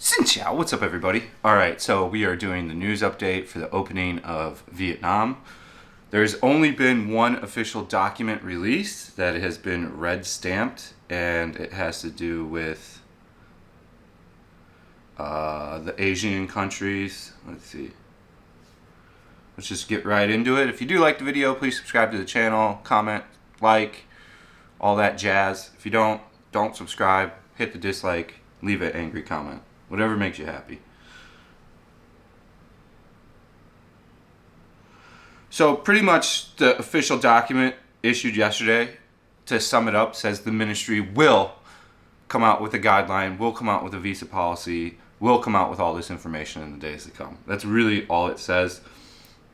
Xin chào, what's up everybody? Alright, so we are doing the news update for the opening of Vietnam. There's only been one official document released that has been red stamped, and it has to do with the Asian countries. Let's see. Let's just get right into it. If you do like the video, please subscribe to the channel, comment, like, all that jazz. If you don't subscribe, hit the dislike, leave an angry comment. Whatever makes you happy. So pretty much the official document issued yesterday, to sum it up, says the ministry will come out with a guideline, will come out with a visa policy, will come out with all this information in the days to come. That's really all it says.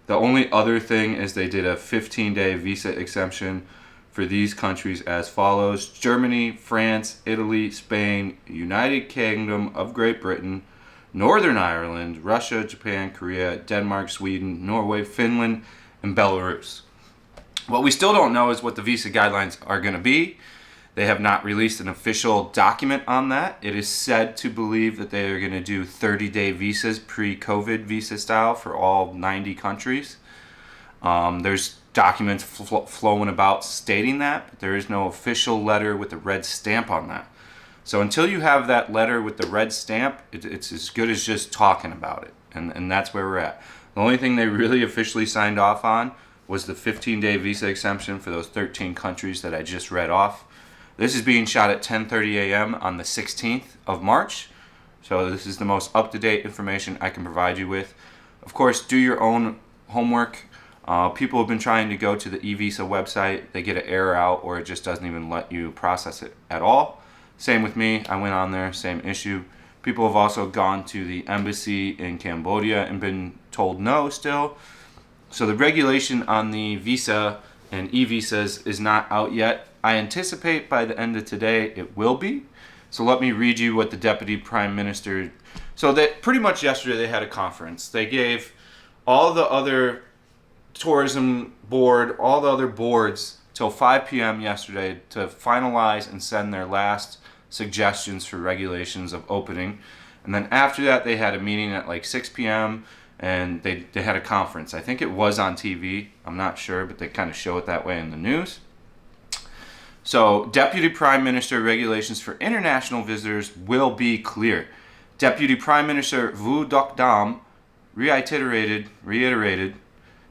The only other thing is they did a 15-day visa exemption for these countries as follows: Germany, France, Italy, Spain, United Kingdom of Great Britain, Northern Ireland, Russia, Japan, Korea, Denmark, Sweden, Norway, Finland, and Belarus. What we still don't know is what the visa guidelines are going to be. They have not released an official document on that. It is said to believe that they are going to do 30-day visas, pre-COVID visa style, for all 90 countries. There's documents flowing about stating that, but there is no official letter with a red stamp on that. So until you have that letter with the red stamp, it's as good as just talking about it, and that's where we're at. The only thing they really officially signed off on was the 15-day visa exemption for those 13 countries that I just read off. This is being shot at 10:30 a.m. on the 16th of March, so this is the most up-to-date information I can provide you with. Of course, do your own homework. People have been trying to go to the e-visa website. They get an error out, or it just doesn't even let you process it at all. Same with me. I went on there, same issue. People have also gone to the embassy in Cambodia and been told no still. So the regulation on the visa and e-visas is not out yet. I anticipate by the end of today it will be. So let me read you what the Deputy Prime Minister... So that pretty much yesterday they had a conference. They gave all the other tourism board, all the other boards, till 5 p.m. yesterday to finalize and send their last suggestions for regulations of opening. And then after that they had a meeting at like 6 p.m. and they had a conference. I think it was on TV. I'm not sure, but they kind of show it that way in the news. So, Deputy Prime Minister regulations for international visitors will be clear. Deputy Prime Minister Vu Doc Dam reiterated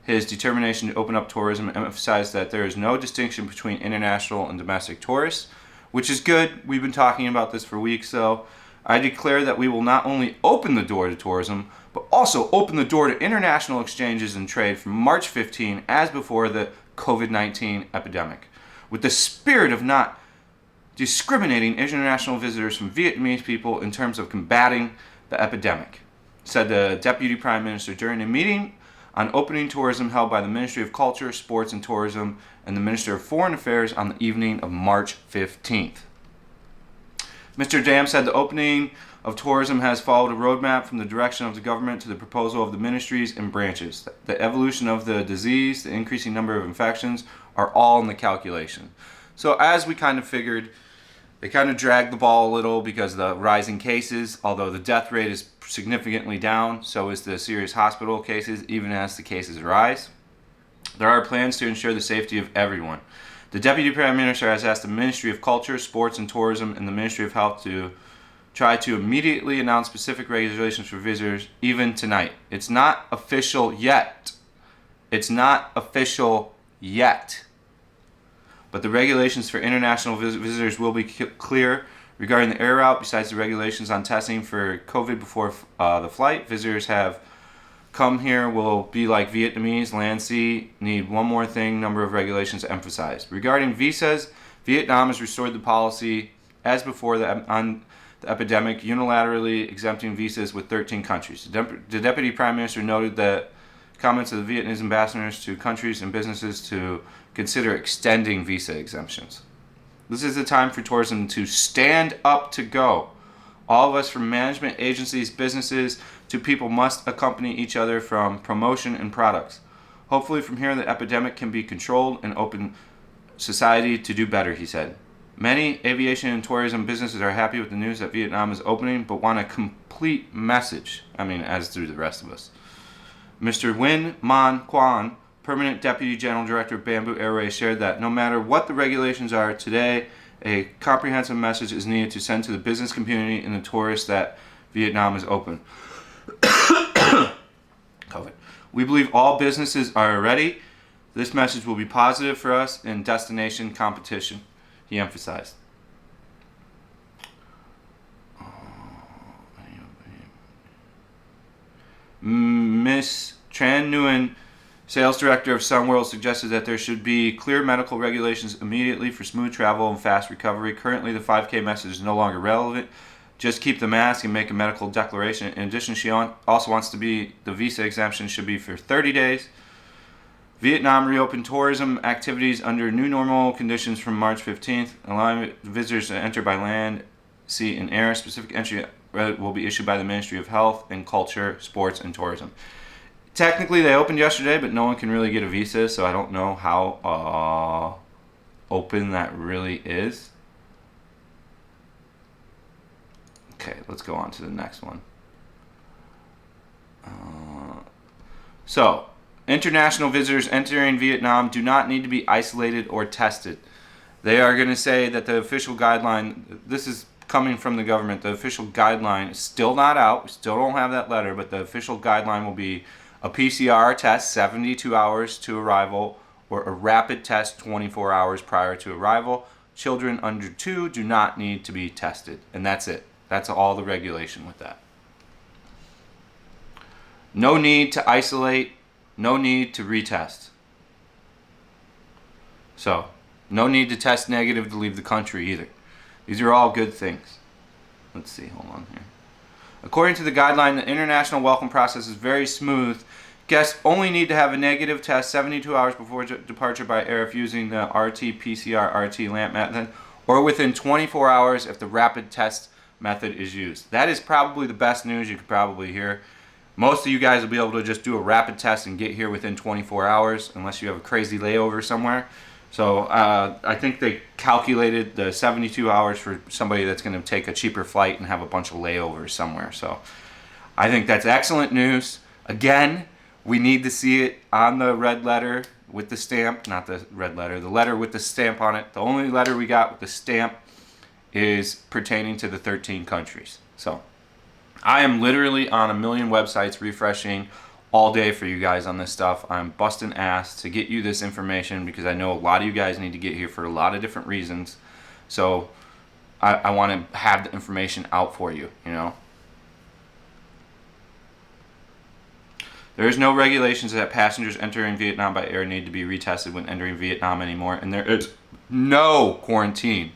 his determination to open up tourism and emphasized that there is no distinction between international and domestic tourists, which is good. We've been talking about this for weeks, so I declare that we will not only open the door to tourism, but also open the door to international exchanges and trade from March 15 as before the COVID-19 epidemic, with the spirit of not discriminating international visitors from Vietnamese people in terms of combating the epidemic, said the Deputy Prime Minister during a meeting on opening tourism held by the Ministry of Culture, Sports and Tourism and the Minister of Foreign Affairs on the evening of March 15th. Mr. Dam said the opening of tourism has followed a roadmap from the direction of the government to the proposal of the ministries and branches. The evolution of the disease, the increasing number of infections are all in the calculation. So as we kind of figured, they kind of dragged the ball a little because of the rising cases. Although the death rate is significantly down, so is the serious hospital cases, even as the cases rise. There are plans to ensure the safety of everyone. The Deputy Prime Minister has asked the Ministry of Culture, Sports and Tourism and the Ministry of Health to try to immediately announce specific regulations for visitors, even tonight. It's not official yet. It's not official yet. But the regulations for international visitors will be clear. Regarding the air route, besides the regulations on testing for COVID before the flight, visitors have come here will be like Vietnamese, land, sea, need one more thing, number of regulations emphasized. Regarding visas, Vietnam has restored the policy as before on the epidemic, unilaterally exempting visas with 13 countries. The Deputy Prime Minister noted that comments of the Vietnamese ambassadors to countries and businesses to consider extending visa exemptions. This is the time for tourism to stand up to go. All of us, from management agencies, businesses, to people, must accompany each other from promotion and products. Hopefully from here the epidemic can be controlled and open society to do better, he said. Many aviation and tourism businesses are happy with the news that Vietnam is opening, but want a complete message. I mean, as do the rest of us. Mr. Nguyen Man Quan, Permanent Deputy General Director of Bamboo Airways, shared that no matter what the regulations are today, a comprehensive message is needed to send to the business community and the tourists that Vietnam is open. COVID. We believe all businesses are ready. This message will be positive for us in destination competition, he emphasized. Ms. Tran Nguyen, Sales Director of Sunworld, suggested that there should be clear medical regulations immediately for smooth travel and fast recovery. Currently, the 5K message is no longer relevant. Just keep the mask and make a medical declaration. In addition, she also wants to be the visa exemption should be for 30 days. Vietnam reopened tourism activities under new normal conditions from March 15th, allowing visitors to enter by land, sea, and air. Specific entry will be issued by the Ministry of Health and Culture, Sports, and Tourism. Technically, they opened yesterday, but no one can really get a visa, so I don't know how open that really is. Okay, let's go on to the next one. So, international visitors entering Vietnam do not need to be isolated or tested. They are going to say that the official guideline, this is coming from the government, the official guideline is still not out. We still don't have that letter, but the official guideline will be a PCR test 72 hours to arrival or a rapid test 24 hours prior to arrival. Children under 2 do not need to be tested, and that's it. That's all the regulation with that. No need to isolate, no need to retest. So, no need to test negative to leave the country either. These are all good things. Let's see, hold on here. According to the guideline, the international welcome process is very smooth. Guests only need to have a negative test 72 hours before departure by air if using the RT-PCR RT-LAMP method, or within 24 hours if the rapid test method is used. That is probably the best news you could probably hear. Most of you guys will be able to just do a rapid test and get here within 24 hours unless you have a crazy layover somewhere. So I think they calculated the 72 hours for somebody that's going to take a cheaper flight and have a bunch of layovers somewhere. So I think that's excellent news. Again, we need to see it on the red letter with the stamp, not the red letter, the letter with the stamp on it. The only letter we got with the stamp is pertaining to the 13 countries. So I am literally on a million websites refreshing all day for you guys on this stuff. I'm busting ass to get you this information because I know a lot of you guys need to get here for a lot of different reasons. So I want to have the information out for you, you know. There is no regulations that passengers entering Vietnam by air need to be retested when entering Vietnam anymore, and there is no quarantine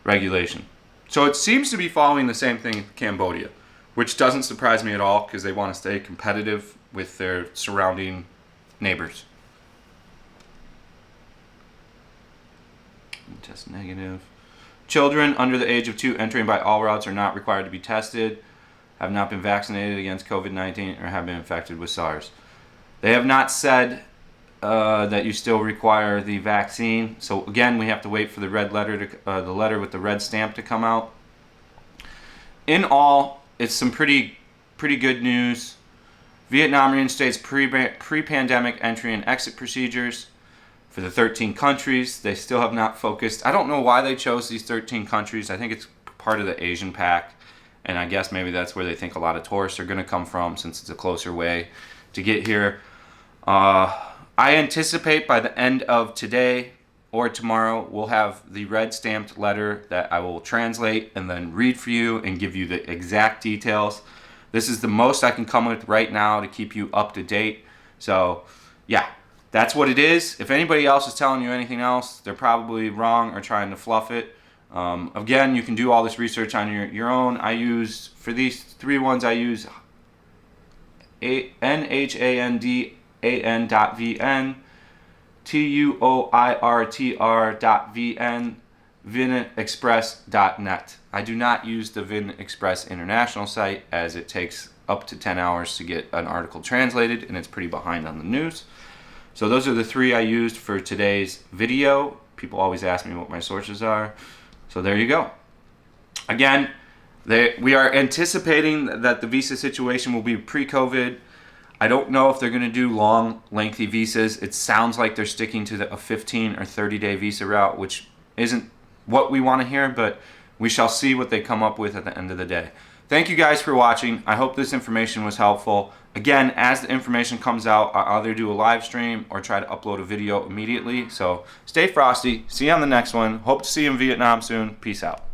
regulation. So it seems to be following the same thing in Cambodia, which doesn't surprise me at all because they want to stay competitive with their surrounding neighbors. Test negative. Children under the age of 2 entering by all routes are not required to be tested, have not been vaccinated against COVID-19, or have been infected with SARS. They have not said that you still require the vaccine. So again, we have to wait for the red letter, the letter with the red stamp to come out. In all, it's some pretty good news. Vietnam reinstates pre-pandemic entry and exit procedures for the 13 countries. They still have not focused. I don't know why they chose these 13 countries. I think it's part of the Asian Pact. And I guess maybe that's where they think a lot of tourists are going to come from since it's a closer way to get here. I anticipate by the end of today or tomorrow, we'll have the red stamped letter that I will translate and then read for you and give you the exact details. This is the most I can come with right now to keep you up to date. So, yeah, that's what it is. If anybody else is telling you anything else, they're probably wrong or trying to fluff it. Again, you can do all this research on your own. I use, for these 3 ones, I use NHANDAN.VN, TUOIRTR.VN, VinExpress.net. I do not use the VinExpress International site as it takes up to 10 hours to get an article translated and it's pretty behind on the news. So those are the 3 I used for today's video. People always ask me what my sources are. So there you go. Again, we are anticipating that the visa situation will be pre-COVID. I don't know if they're going to do long, lengthy visas. It sounds like they're sticking to a 15 or 30-day visa route, which isn't what we want to hear, but we shall see what they come up with at the end of the day. Thank you guys for watching. I hope this information was helpful. Again, as the information comes out, I'll either do a live stream or try to upload a video immediately. So stay frosty. See you on the next one. Hope to see you in Vietnam soon. Peace out.